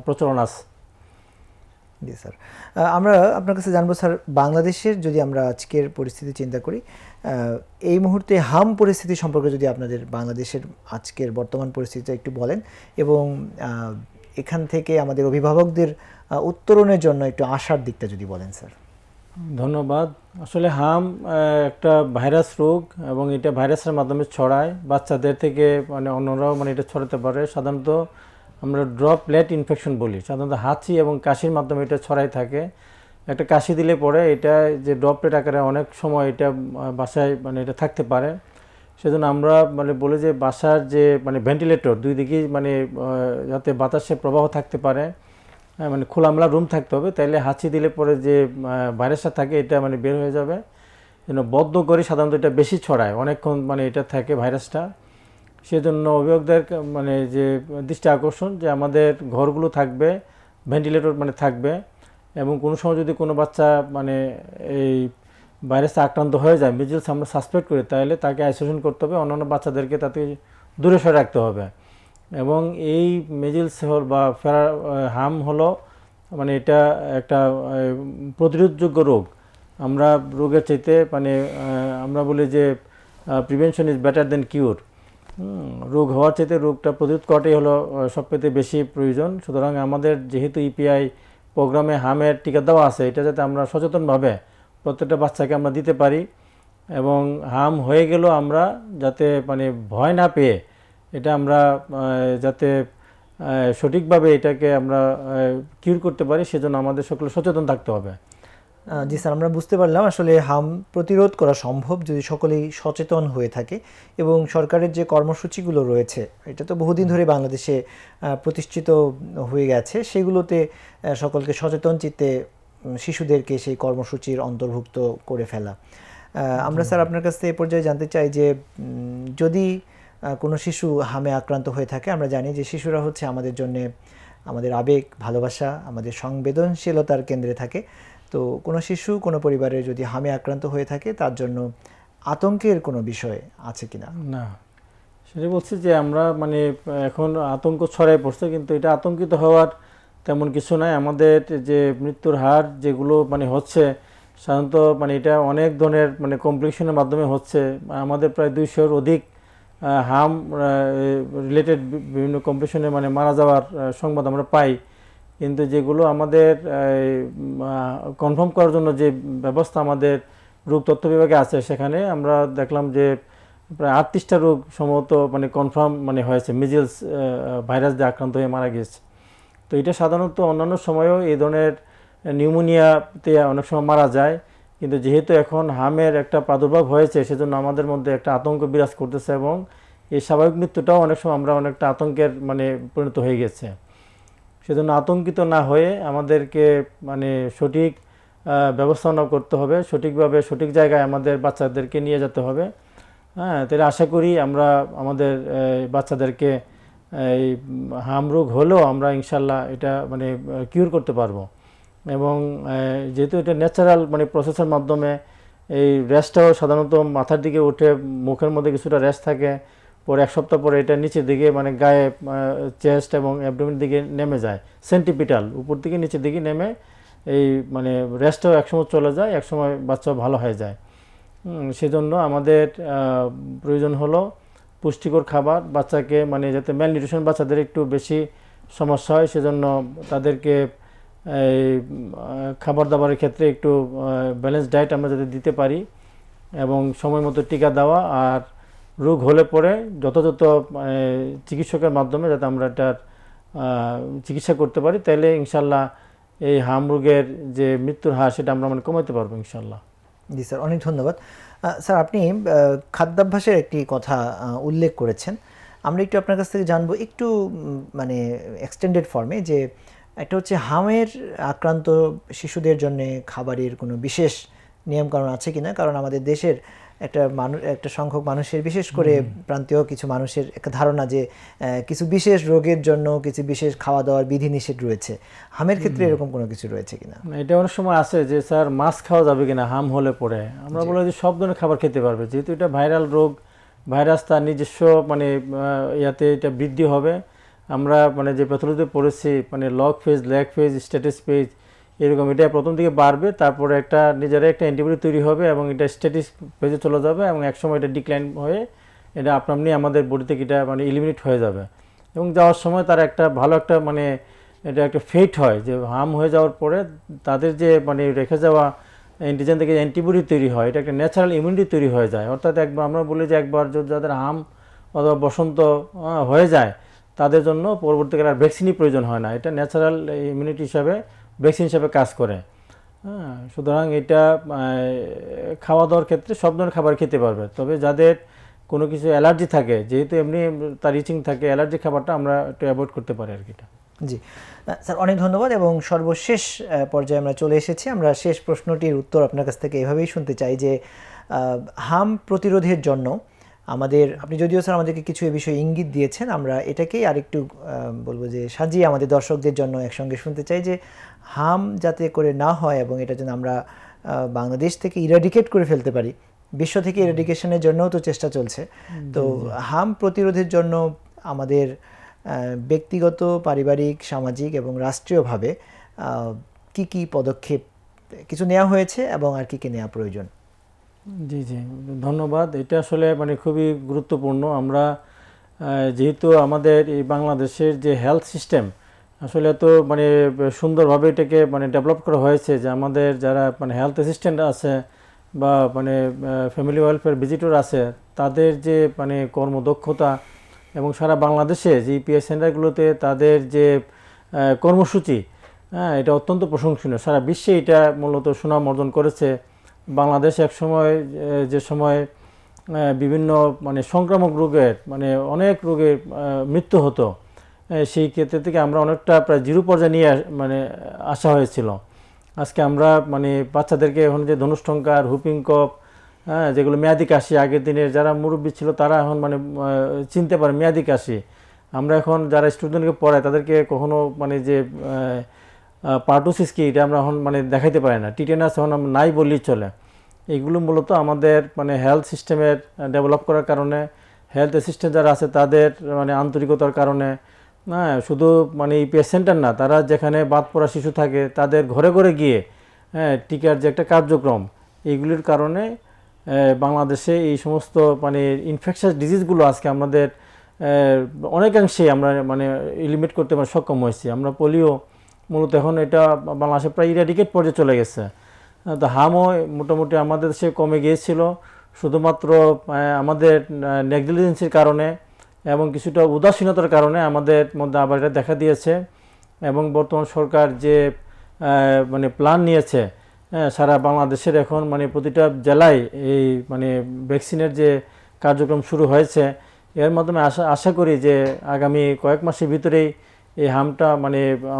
প্রচলন আছে। জি স্যার, আমরা আপনার কাছে জানবো স্যার, বাংলাদেশের যদি আমরা আজকের পরিস্থিতি চিন্তা করি, এই মুহূর্তে হাম পরিস্থিতি সম্পর্কে যদি আপনাদের বাংলাদেশের আজকের বর্তমান পরিস্থিতিটা একটু বলেন এবং এখান থেকে আমাদের অভিভাবকদের উত্তরণের জন্য একটু আশার দিকটা যদি বলেন স্যার। ধন্যবাদ। আসলে হাম একটা ভাইরাস রোগ এবং এটা ভাইরাসের মাধ্যমে ছড়ায়, বাচ্চাদের থেকে মানে অন্যরাও মানে এটা ছড়াতে পারে। সাধারণত আমরা ড্রপলেট ইনফেকশন বলি, সাধারণত হাঁচি এবং কাশির মাধ্যমে এটা ছড়াই থাকে। একটা কাশি দিলে পরে এটা যে ড্রপলেট আকারে অনেক সময় এটা বাসায় মানে এটা থাকতে পারে। সেজন্য আমরা মানে বলি যে বাসার যে মানে ভেন্টিলেটর দুই দিকেই মানে যাতে বাতাসে প্রবাহ থাকতে পারে, মানে খোলামেলা রুম থাকতে হবে, তাইলে হাঁচি দিলে পরে যে ভাইরাসটা থাকে এটা মানে বের হয়ে যাবে। বদ্ধ করে সাধারণত এটা বেশি ছড়ায়, অনেকক্ষণ মানে এটা থাকে ভাইরাসটা। সেজন্য অভিভাবকদের মানে যে দৃষ্টি আকর্ষণ যে আমাদের ঘরগুলো থাকবে ভেন্টিলেটর মানে থাকবে এবং কোনো সময় যদি কোনো বাচ্চা মানে এই ভাইরাসে আক্রান্ত হয়ে যায়, মিজেলস আমরা সাসপেক্ট করি, তাহলে তাকে আইসোলেশন করতে হবে, অন্যান্য বাচ্চাদেরকে তাতে দূরে সরে রাখতে হবে। এবং এই মিজেলস বা হাম হলো মানে এটা একটা প্রতিরোধযোগ্য রোগ। আমরা রোগের চাইতে মানে আমরা বলি যে প্রিভেনশন ইজ বেটার দেন কিউর। রোগ হওয়ার চাইতে রোগটা প্রতিরোধ করাটাই হলো সবথেকে বেশি প্রয়োজন। সুতরাং আমাদের যেহেতু ইপিআই প্রোগ্রামে হামের টিকা দেওয়া আছে, এটা যাতে আমরা সচেতনভাবে প্রত্যেকটা বাচ্চাকে আমরা দিতে পারি এবং হাম হয়ে গেলেও আমরা যাতে মানে ভয় না পেয়ে এটা আমরা যাতে সঠিকভাবে এটাকে আমরা কিউর করতে পারি, সেজন্য আমাদের সকলে সচেতন থাকতে হবে। জি স্যার, আমরা বুঝতে পারলাম আসলে হাম প্রতিরোধ করা সম্ভব যদি সকলেই সচেতন হয়ে থাকে এবং সরকারের যে কর্মসূচিগুলো রয়েছে এটা তো বহুদিন ধরে বাংলাদেশে প্রতিষ্ঠিত হয়ে গেছে, সেগুলোতে সকলকে সচেতন চিত্তে শিশুদেরকে সেই কর্মসূচির অন্তর্ভুক্ত করে ফেলা। আমরা স্যার আপনার কাছ থেকে এ পর্যায়ে জানতে চাই যে যদি কোনো শিশু হামে আক্রান্ত হয়ে থাকে, আমরা জানি যে শিশুরা হচ্ছে আমাদের জন্যে আমাদের আবেগ, ভালোবাসা, আমাদের সংবেদনশীলতার কেন্দ্রে থাকে। তো কোনো শিশু কোনো পরিবারে যদি হামে আক্রান্ত হয়ে থাকে তার জন্য আতঙ্কের কোনো বিষয় আছে কিনা? না, সেটা বলছি যে আমরা মানে এখন আতঙ্ক ছড়ায় পড়ছে, কিন্তু এটা আতঙ্কিত হওয়ার তেমন কিছু নাই। আমাদের যে মৃত্যুর হার যেগুলো মানে হচ্ছে সাধারণত মানে এটা অনেক ধরনের মানে কমপ্লিকেশনের মাধ্যমে হচ্ছে। আমাদের প্রায় 200-র অধিক হাম রিলেটেড বিভিন্ন কমপ্লিকেশনে মানে মারা যাওয়ার সংবাদ আমরা পাই। কিন্তু যেগুলো আমাদের কনফার্ম করার জন্য যে ব্যবস্থা আমাদের রোগ তথ্য বিভাগে আছে, সেখানে আমরা দেখলাম যে প্রায় 38টা রোগ সম্ভবত মানে কনফার্ম মানে হয়েছে মিজেলস ভাইরাস দিয়ে আক্রান্ত হয়ে মারা গেছে। তো এটা সাধারণত অন্যান্য সময়ও এই ধরনের নিউমোনিয়াতে অনেক সময় মারা যায়, কিন্তু যেহেতু এখন হামের একটা প্রাদুর্ভাব হয়েছে সেজন্য আমাদের মধ্যে একটা আতঙ্ক বিরাজ করতেছে এবং এই স্বাভাবিক মৃত্যুটাও অনেক সময় আমরা অনেকটা আতঙ্কের মানে পরিণত হয়ে গেছে। সেজন্য আতঙ্কিত না হয়ে আমাদেরকে মানে সঠিক ব্যবস্থাপনা করতে হবে, সঠিকভাবে সঠিক জায়গায় আমাদের বাচ্চাদেরকে নিয়ে যেতে হবে। হ্যাঁ, তাহলে আশা করি আমরা আমাদের বাচ্চাদেরকে এই হাম রোগ হলেও আমরা ইনশাল্লাহ এটা মানে কিউর করতে পারবো। এবং যেহেতু এটা ন্যাচারাল মানে প্রসেসের মাধ্যমে এই র্যাশটাও সাধারণত মাথার দিকে উঠে মুখের মধ্যে কিছুটা র্যাশ থাকে, পরে 1 সপ্তাহ পরে এটা নিচের দিকে মানে গায়ে চেস্ট এবং অ্যাবডোমেনের দিকে নেমে যায়, সেন্টিপিটাল উপর দিকে নিচের দিকে নেমে এই মানে র্যাশটাও একসময় চলে যায়, একসময় বাচ্চা ভালো হয়ে যায়। সেজন্য আমাদের প্রয়োজন হলো পুষ্টিকর খাবার, বাচ্চাকে মানে যাতে ম্যালনিউট্রিশন বাচ্চাদের একটু বেশি সমস্যা হয় সেজন্য তাদেরকে এই খাবার দাবারের ক্ষেত্রে একটু ব্যালেন্স ডায়েট আমরা যদি দিতে পারি এবং সময় মতো টিকা দেওয়া, আর রোগ হলে পরে যথাযথ চিকিৎসকের মাধ্যমে যাতে আমরা এটার চিকিৎসা করতে পারি, তাহলে ইনশাল্লাহ এই হাম রোগের যে মৃত্যুর হার সেটা আমরা কমাতে পারবো ইনশাল্লাহ। জি স্যার, অনেক ধন্যবাদ। স্যার, আপনি খাদ্যাভ্যাসের একটি কথা উল্লেখ করেছেন। আমরা একটু আপনার কাছ থেকে জানবো একটু মানে এক্সটেন্ডেড ফর্মে, যে একটা হচ্ছে হামের আক্রান্ত শিশুদের জন্য খাবারের কোনো বিশেষ নিয়মকানুন আছে কিনা, কারণ আমাদের দেশের একটা সংখ্যক মানুষের, বিশেষ করে প্রান্তীয় কিছু মানুষের একটা ধারণা যে কিছু বিশেষ রোগের জন্য কিছু বিশেষ খাওয়া দাওয়ার বিধিনিষেধ রয়েছে। হামের ক্ষেত্রে এরকম কোনো কিছু রয়েছে কিনা? এটা অনেক সময় আছে যে স্যার মাছ খাওয়া যাবে কিনা হাম হলে পরে, আমরা বলি যে সব ধরনের খাবার খেতে পারবে, যেহেতু এটা ভাইরাল রোগ, ভাইরাস তার নিজস্ব ইয়াতে এটা বৃদ্ধি হবে। আমরা যে প্যাথোলজিতে পড়েছি log phase, lag phase, status phase, এরকম এটা প্রথম দিকে বাড়বে, তারপরে একটা নিজেরা একটা অ্যান্টিবডি তৈরি হবে এবং এটা স্ট্যাটিস ফেজে চলে যাবে এবং একসময় এটা ডিক্লাইন হয়ে এটা আপনি আমাদের বডি থেকে এটা এলিমিনেট হয়ে যাবে। এবং যাওয়ার সময় তার একটা ভালো একটা এটা একটা ফেট হয়, যে হাম হয়ে যাওয়ার পরে তাদের যে রেখে যাওয়া অ্যান্টিজেন থেকে অ্যান্টিবডি তৈরি হয়, এটা একটা ন্যাচারাল ইমিউনিটি তৈরি হয়ে যায়। অর্থাৎ একবার আমরা বলি যে একবার যাদের হাম অথবা বসন্ত হয়ে যায় তাদের জন্য পরবর্তীকালে আর ভ্যাকসিনই প্রয়োজন হয় না, এটা ন্যাচারাল ইমিউনিটি হিসাবে ভ্যাকসিন হিসাবে কাজ করে। হ্যাঁ, সুতরাং এটা খাওয়া দাওয়ার ক্ষেত্রে সব ধরনের খাবার খেতে পারবে, তবে যাদের কোনো কিছু অ্যালার্জি থাকে, যেহেতু এমনি তার ইচিং থাকে, অ্যালার্জি খাবারটা আমরা একটু অ্যাভয়েড করতে পারি আর কি। জি স্যার, অনেক ধন্যবাদ। এবং সর্বশেষ পর্যায়ে আমরা চলে এসেছি। আমরা শেষ প্রশ্নটির উত্তর আপনার কাছ থেকে এভাবেই শুনতে চাই যে হাম প্রতিরোধের জন্য আপনি যদিও স্যার আমাদেরকে কিছু এ বিষয়ে ইঙ্গিত দিয়েছেন, আমরা এটাকেই আরেকটু বলবো যে সাজিয়ে আমাদের দর্শকদের জন্য একসঙ্গে শুনতে চাই যে হাম যাতে করে না হয় এবং এটা যেন আমরা বাংলাদেশ থেকে ইরাডিকেট করে ফেলতে পারি। বিশ্ব থেকে ইরাডিকেশনের জন্যও তো চেষ্টা চলছে। তো হাম প্রতিরোধের জন্য আমাদের ব্যক্তিগত, পারিবারিক, সামাজিক এবং রাষ্ট্রীয়ভাবে কি কি পদক্ষেপ কিছু নেওয়া হয়েছে এবং আর কি কি নেওয়া প্রয়োজন? জি জি, ধন্যবাদ। এটা আসলে খুবই গুরুত্বপূর্ণ। আমরা যেহেতু আমাদের এই বাংলাদেশের যে হেলথ সিস্টেম আসলে এত সুন্দরভাবে এটাকে ডেভেলপ করা হয়েছে, যে আমাদের যারা হেলথ অ্যাসিস্ট্যান্ট আছে বা ফ্যামিলি ওয়েলফেয়ার ভিজিটর আছে, তাদের যে কর্মদক্ষতা এবং সারা বাংলাদেশে যে ইপিএস সেন্টারগুলোতে তাদের যে কর্মসূচি, হ্যাঁ, এটা অত্যন্ত প্রশংসনীয়। সারা বিশ্বে এটা মূলত সুনাম অর্জন করেছে। বাংলাদেশ এক সময় যে সময় বিভিন্ন সংক্রামক রোগের অনেক রোগের মৃত্যু হতো, সেই ক্ষেত্রে থেকে আমরা অনেকটা প্রায় জিরো পর্যায়ে নিয়ে আসা হয়েছিল। আজকে আমরা বাচ্চাদেরকে এখন যে ধনুষ্টঙ্কার, হুপিং কফ, হ্যাঁ, যেগুলো মেয়াদি কাশি, আগের দিনের যারা মুরব্বী ছিল তারা এখন চিনতে পারে মেয়াদি কাশি। আমরা এখন যারা স্টুডেন্টকে পড়াই তাদেরকে কখনো যে পার্টুসিস কি, এটা আমরা এখন দেখাইতে পারি না। টিটেনাস এখন আমরা নাই বললেই চলে। এইগুলো মূলত আমাদের হেলথ সিস্টেমের ডেভেলপ করার কারণে, হেলথ অ্যাসিস্ট্যান্ট যারা আছে তাদের আন্তরিকতার কারণে, হ্যাঁ, শুধু ইপিএস সেন্টার না, তারা যেখানে বাদ পড়া শিশু থাকে তাদের ঘরে ঘরে গিয়ে, হ্যাঁ, টিকার যে একটা কার্যক্রম, এইগুলির কারণে বাংলাদেশে এই সমস্ত ইনফেকশাস ডিজিজগুলো আজকে আমাদের অনেকাংশেই আমরা এলিমিনেট করতে সক্ষম হয়েছি। আমরা পোলিও মূলত এখন এটা বাংলাদেশে প্রায় ইরাডিকেট পর্যায়ে চলে গেছে। তো হামও মোটামুটি আমাদের দেশে কমে গিয়েছিল, শুধুমাত্র আমাদের নেগলিজেন্সির কারণে এবং কিছুটা উদাসীনতার কারণে আমাদের মধ্যে আবার এটা দেখা দিয়েছে। এবং বর্তমান সরকার যে প্ল্যান নিয়েছে, সারা বাংলাদেশের এখন প্রতিটা জেলায় এই ভ্যাকসিনের যে কার্যক্রম শুরু হয়েছে, এর মাধ্যমে আশা করি যে আগামী কয়েক মাসের ভিতরেই এই হামটা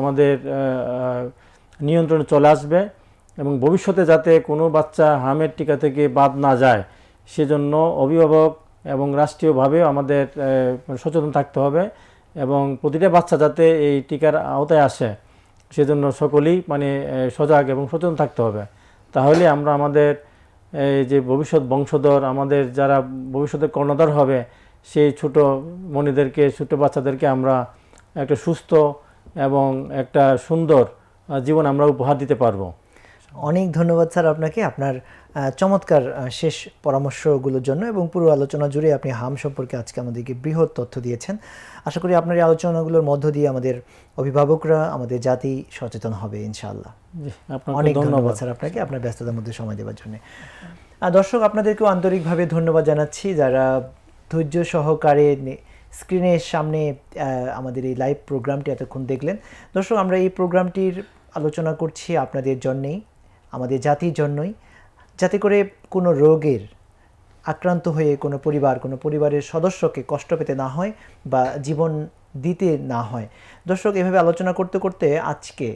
আমাদের নিয়ন্ত্রণে চলে আসবে এবং ভবিষ্যতে যাতে কোনো বাচ্চা হামের টিকা থেকে বাদ না যায় সেজন্য অভিভাবক এবং রাষ্ট্রীয়ভাবেও আমাদের সচেতন থাকতে হবে এবং প্রতিটা বাচ্চা যাতে এই টিকার আওতায় আসে সেজন্য সকলেই সজাগ এবং সচেতন থাকতে হবে। তাহলে আমরা আমাদের যে ভবিষ্যৎ বংশধর, আমাদের যারা ভবিষ্যতে কর্ণধার হবে, সেই ছোট মনিদেরকে, ছোট বাচ্চাদেরকে আমরা একটা সুস্থ এবং একটা সুন্দর জীবন আমরা উপহার দিতে পারবো। অনেক ধন্যবাদ স্যার আপনাকে আপনার চমৎকার শেষ পরামর্শগুলোর জন্য এবং পুরো আলোচনা জুড়ে আপনি হাম সম্পর্কে আজকে আমাদেরকে বৃহৎ তথ্য দিয়েছেন। আশা করি আপনার এই আলোচনাগুলোর মধ্য দিয়ে আমাদের অভিভাবকরা, আমাদের জাতি সচেতন হবে ইনশাআল্লাহ। জি, আপনাকে অনেক ধন্যবাদ ধন্যবাদ। স্যার আপনাকে আপনার ব্যস্ততার মধ্যে সময় দেওয়ার জন্য। দর্শক আপনাদেরকেও আন্তরিকভাবে ধন্যবাদ জানাচ্ছি যারা ধৈর্য সহকারে স্ক্রিনের সামনে আমাদের এই লাইভ প্রোগ্রামটি এতক্ষণ দেখলেন। দর্শক আমরা এই প্রোগ্রামটির আলোচনা করছি আপনাদের জন্যেই, আমাদের জাতির জন্যই, যাতে করে কোনো রোগের আক্রান্ত হয়ে কোনো পরিবারের সদস্যকে কষ্ট পেতে না হয় বা জীবন দিতে না হয়। দর্শক এভাবে আলোচনা করতে করতে আজকে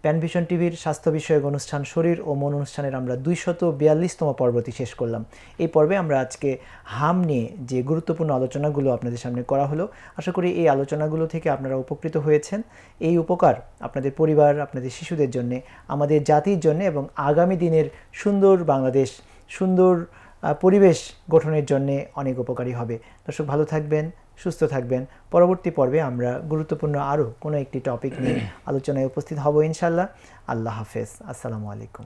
প্যানভিশন টিভির স্বাস্থ্য বিষয়ক অনুষ্ঠান শরীর ও মন অনুষ্ঠানের আমরা 242তম পর্বটি শেষ করলাম। এই পর্বে আমরা আজকে হাম নিয়ে যে গুরুত্বপূর্ণ আলোচনাগুলো আপনাদের সামনে করা হলো, আশা করি এই আলোচনাগুলো থেকে আপনারা উপকৃত হয়েছেন। এই উপকার আপনাদের পরিবার, আপনাদের শিশুদের জন্য, আমাদের জাতির জন্য এবং আগামী দিনের সুন্দর বাংলাদেশ, সুন্দর পরিবেশ গঠনের জন্য অনেক উপকারী হবে। দর্শক ভালো থাকবেন, সুস্থ থাকবেন। পরবর্তী পর্বে আমরা গুরুত্বপূর্ণ আরও কোনো একটি টপিক নিয়ে আলোচনায় উপস্থিত হব ইনশাআল্লাহ। আল্লাহ হাফেজ। আসসালামু আলাইকুম।